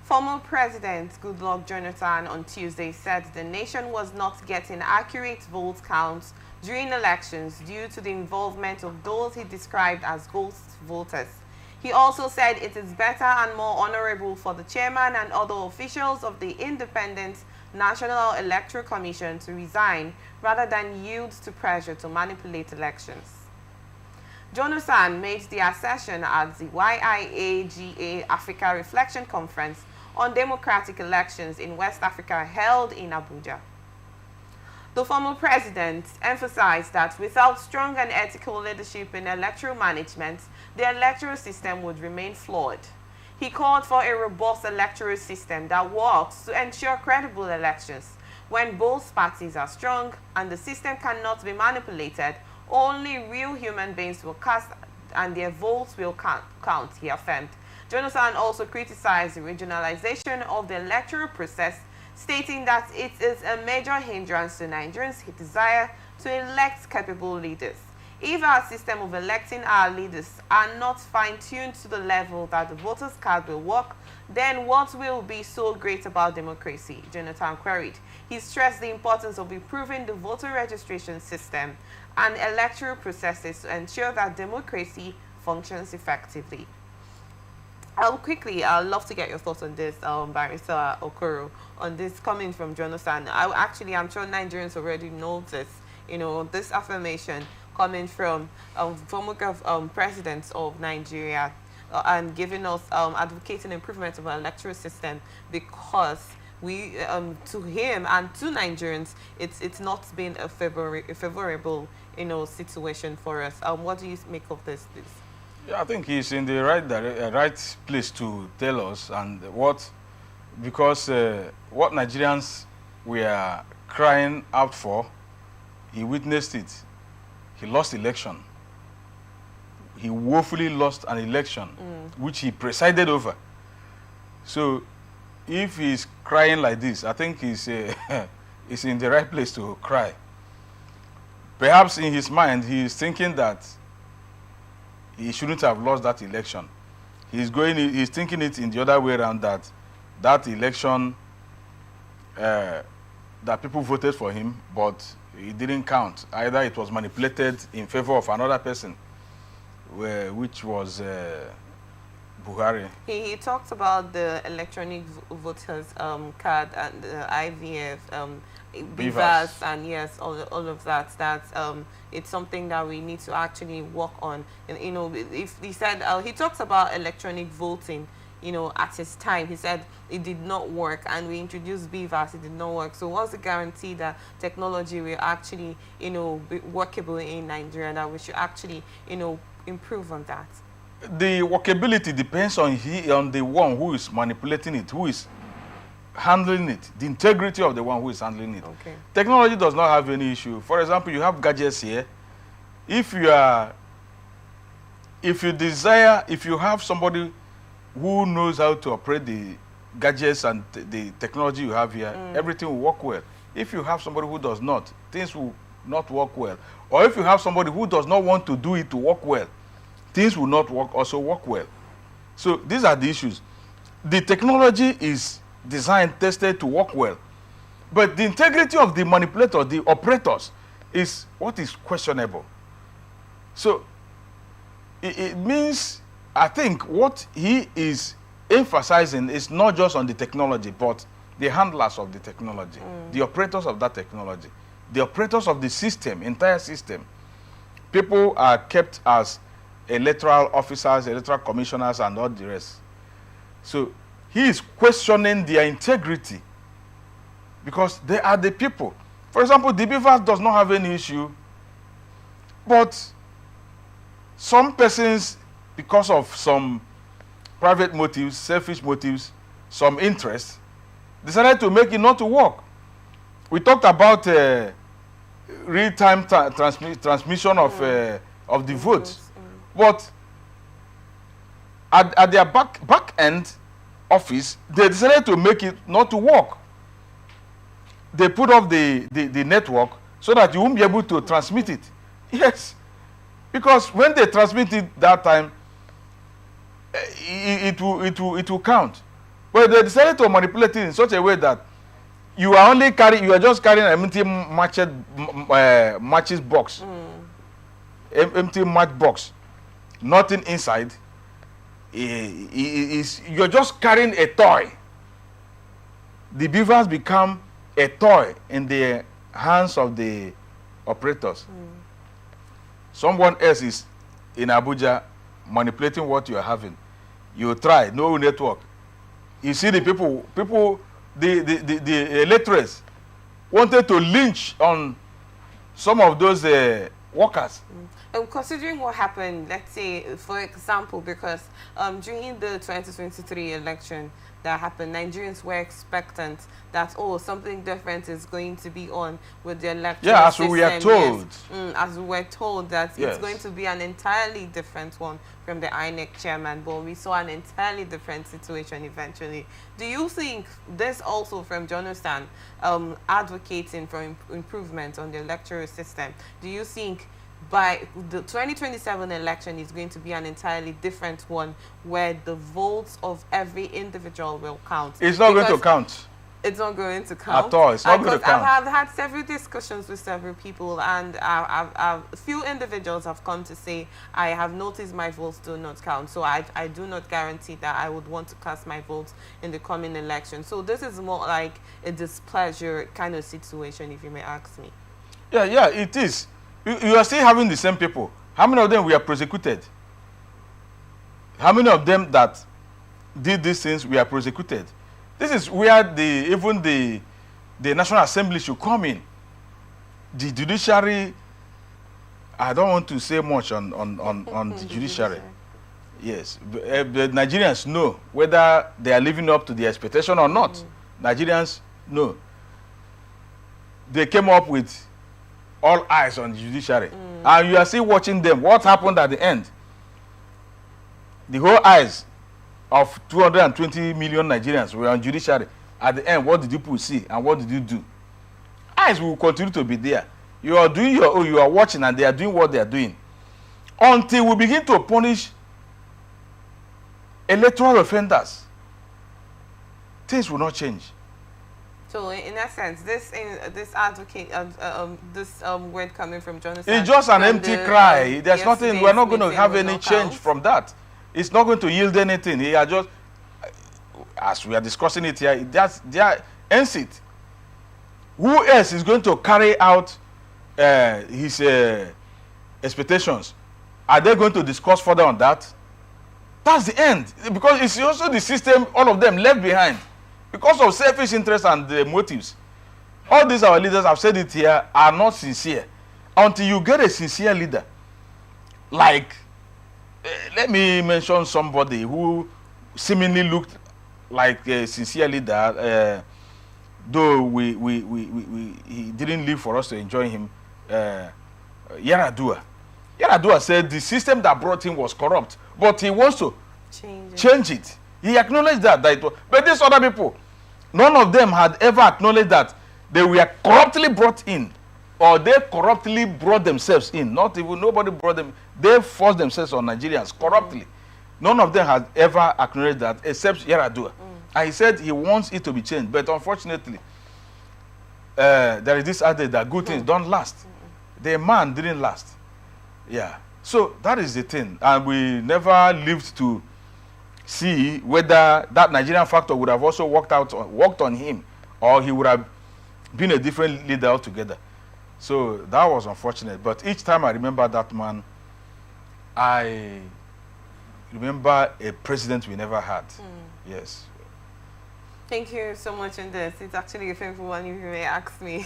Former President Goodluck Jonathan on Tuesday said the nation was not getting accurate vote counts during elections due to the involvement of those he described as ghost voters. He also said it is better and more honorable for the chairman and other officials of the Independent National Electoral Commission to resign rather than yield to pressure to manipulate elections. Jonathan made the assertion at the YIAGA Africa Reflection Conference on Democratic Elections in West Africa held in Abuja. The former president emphasized that without strong and ethical leadership in electoral management, the electoral system would remain flawed. He called for a robust electoral system that works to ensure credible elections. When both parties are strong and the system cannot be manipulated, only real human beings will cast and their votes will count, he affirmed. Jonathan also criticized the regionalization of the electoral process, stating that it is a major hindrance to Nigerians' desire to elect capable leaders. If our system of electing our leaders are not fine-tuned to the level that the voters' card will work, then what will be so great about democracy? Jonathan queried. He stressed the importance of improving the voter registration system and electoral processes to ensure that democracy functions effectively. I'd love to get your thoughts on this, Barrister Okoro, on this coming from Jonathan. I'm sure Nigerians already know this, this affirmation coming from former presidents of Nigeria and giving us, advocating improvement of our electoral system because we, to him and to Nigerians, it's not been a favorable, situation for us. What do you make of this, please? Yeah, I think he's in the right place to tell us because what Nigerians were crying out for, he witnessed it. He lost election. He woefully lost an election, which he presided over. So, if he's crying like this, I think he's in the right place to cry. Perhaps in his mind, he is thinking that he shouldn't have lost that election. He's thinking it in the other way around, that election, that people voted for him, but it didn't count. Either it was manipulated in favor of another person, which was Buhari. He talked about the electronic voters card and the IVF, BVAS, and yes, all of that. It's something that we need to actually work on. And if he said he talks about electronic voting. At his time, he said it did not work, and we introduced BVAS, it did not work. So what's the guarantee that technology will actually, be workable in Nigeria, that we should actually, improve on that? The workability depends on the one who is manipulating it, who is handling it, the integrity of the one who is handling it. Okay. Technology does not have any issue. For example, you have gadgets here. If you have somebody who knows how to operate the gadgets and the technology you have here, everything will work well. If you have somebody who does not, things will not work well. Or if you have somebody who does not want to do it to work well, things will not also work well. So these are the issues. The technology is designed, tested to work well. But the integrity of the manipulator, the operators, is what is questionable. So it means, I think what he is emphasizing is not just on the technology, but the handlers of the technology, the operators of that technology, the operators of the system, entire system. People are kept as electoral officers, electoral commissioners, and all the rest. So he is questioning their integrity because they are the people. For example, the BVAS does not have any issue, but some persons, because of some private motives, selfish motives, some interest, decided to make it not to work. We talked about real-time transmission of the votes, but at their back end office, they decided to make it not to work. They put off the network so that you won't be able to transmit it. Yes, because when they transmit it that time, it will count. But they decided to manipulate it in such a way that you are just carrying an empty matches box, empty match box, nothing inside. You're just carrying a toy. The beavers become a toy in the hands of the operators. Someone else is in Abuja manipulating what you are having. You try, no network. You see the people, the electors wanted to lynch on some of those workers. Considering what happened, let's say, for example, because during the 2023 election that happened, Nigerians were expectant that, oh, something different is going to be on with the electoral system. As we are told. Yes. As we were told that it's going to be an entirely different one from the INEC chairman, but we saw an entirely different situation eventually. Do you think this also from Jonathan advocating for improvement on the electoral system, do you think by the 2027 election is going to be an entirely different one where the votes of every individual will count? It's not going to count. It's not going to count? At all. It's not going to count. I've had several discussions with several people, and a few individuals have come to say, I have noticed my votes do not count, so I do not guarantee that I would want to cast my votes in the coming election. So this is more like a displeasure kind of situation, if you may ask me. Yeah, it is. You are still having the same people. How many of them were prosecuted? How many of them that did these things were prosecuted? This is where even the National Assembly should come in. The judiciary, I don't want to say much on the judiciary. Yes, the Nigerians know whether they are living up to the expectation or not. Nigerians know. They came up with all eyes on the judiciary. And you are still watching them. What happened at the end? The whole eyes of 220 million Nigerians were on judiciary. At the end, what did you people see and what did you do? Eyes will continue to be there. You are doing your own, you are watching, and they are doing what they are doing. Until we begin to punish electoral offenders, things will not change. So in that sense, this advocate, this word coming from Jonathan, it's just an empty cry. There's nothing. We're not going to have any change from that. It's not going to yield anything. He are just, as we are discussing it here, they ends it. Who else is going to carry out his expectations? Are they going to discuss further on that? That's the end, because it's also the system. All of them left behind. Because of selfish interests and motives. All these our leaders, I've said it here, are not sincere. Until you get a sincere leader, like, let me mention somebody who seemingly looked like a sincere leader, though he didn't live for us to enjoy him, Yaradua. Yaradua said the system that brought him was corrupt, but he wants to change it. He acknowledged that it was, but these other people, none of them had ever acknowledged that they were corruptly brought in, or they corruptly brought themselves in. Nobody brought them. They forced themselves on Nigerians corruptly. None of them had ever acknowledged that, except Yaradua. And he said he wants it to be changed, but unfortunately, there is this adage that good things don't last. The man didn't last. Yeah. So that is the thing, and we never lived to see whether that Nigerian factor would have also worked on him, or he would have been a different leader altogether. So that was unfortunate. But each time I remember that man, I remember a president we never had. Yes. Thank you so much in this. It's actually a painful one, if you may ask me.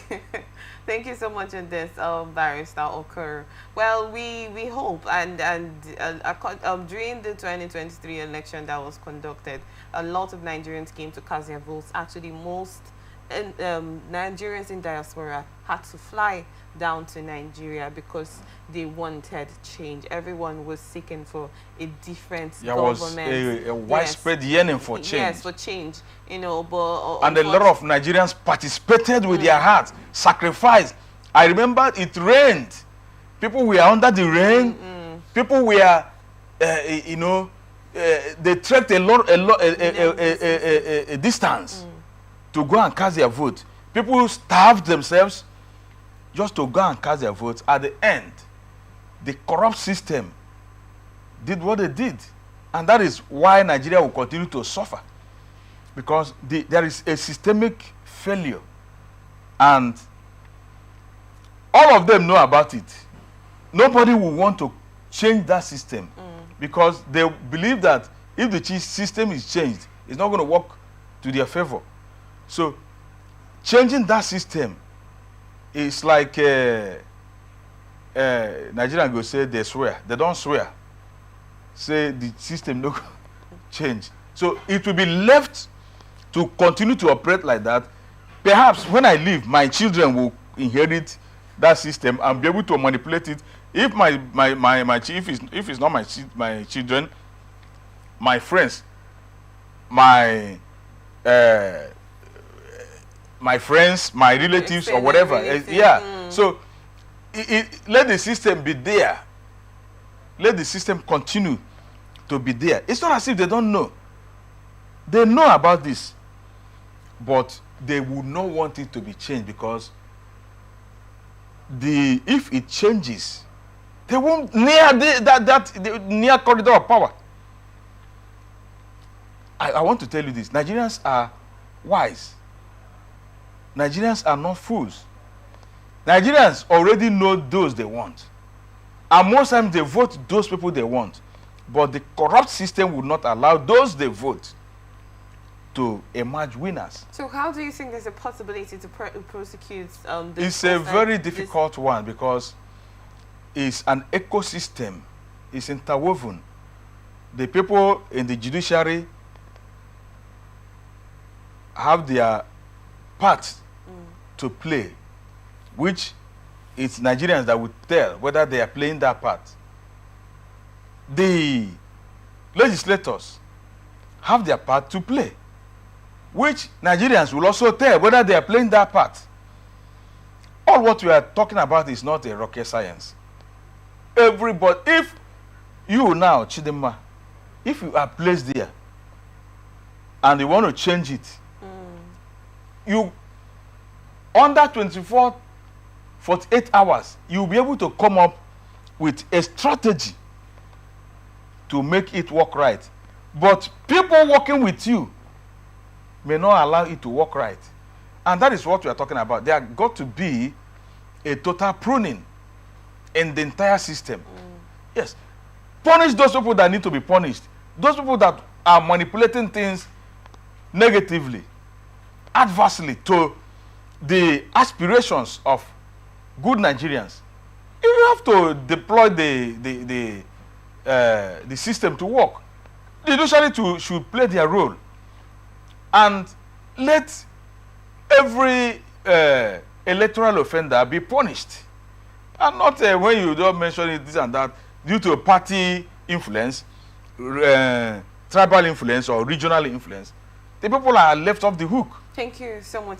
Thank you so much in this, Barrister Okoro. Well, we hope, and during the 2023 election that was conducted, a lot of Nigerians came to cast their votes. Actually, most Nigerians in diaspora had to fly down to Nigeria because they wanted change. Everyone was seeking for a different government. There was a widespread yearning for change. Yes, for change. You know, but and a lot of Nigerians participated with their hearts, sacrificed. I remember it rained. People were under the rain. People were, they trekked a distance to go and cast their vote. People starved themselves just to go and cast their votes. At the end, the corrupt system did what they did. And that is why Nigeria will continue to suffer. Because there is a systemic failure. And all of them know about it. Nobody will want to change that system because they believe that if the system is changed, it's not going to work to their favor. So changing that system is like Nigerians go say they swear. They don't swear. Say the system no change. So it will be left to continue to operate like that. Perhaps when I leave, my children will inherit that system and be able to manipulate it. If if it's not my children, my friends, my friends, my relatives, or whatever. So let the system be there. Let the system continue to be there. It's not as if they don't know. They know about this, but they would not want it to be changed because if it changes, they won't near the near corridor of power. I want to tell you this: Nigerians are wise. Nigerians are not fools. Nigerians already know those they want, and most times they vote those people they want. But the corrupt system would not allow those they vote to emerge winners. So how do you think there's a possibility to prosecute It's a very difficult one because it's an ecosystem. It's interwoven. The people in the judiciary have their part to play, which it's Nigerians that would tell whether they are playing that part. The legislators have their part to play, which Nigerians will also tell whether they are playing that part. All what we are talking about is not a rocket science. Everybody, if you now, Chidema, if you are placed there and you want to change it, you, under 48 hours, you'll be able to come up with a strategy to make it work right. But people working with you may not allow it to work right. And that is what we are talking about. There got to be a total pruning in the entire system. Yes. Punish those people that need to be punished. Those people that are manipulating things negatively, adversely to the aspirations of good Nigerians. You have to deploy the system to work. The judiciary should play their role and let every electoral offender be punished, and not when you don't mention it, this and that, due to party influence, tribal influence, or regional influence. The people are left off the hook. Thank you so much.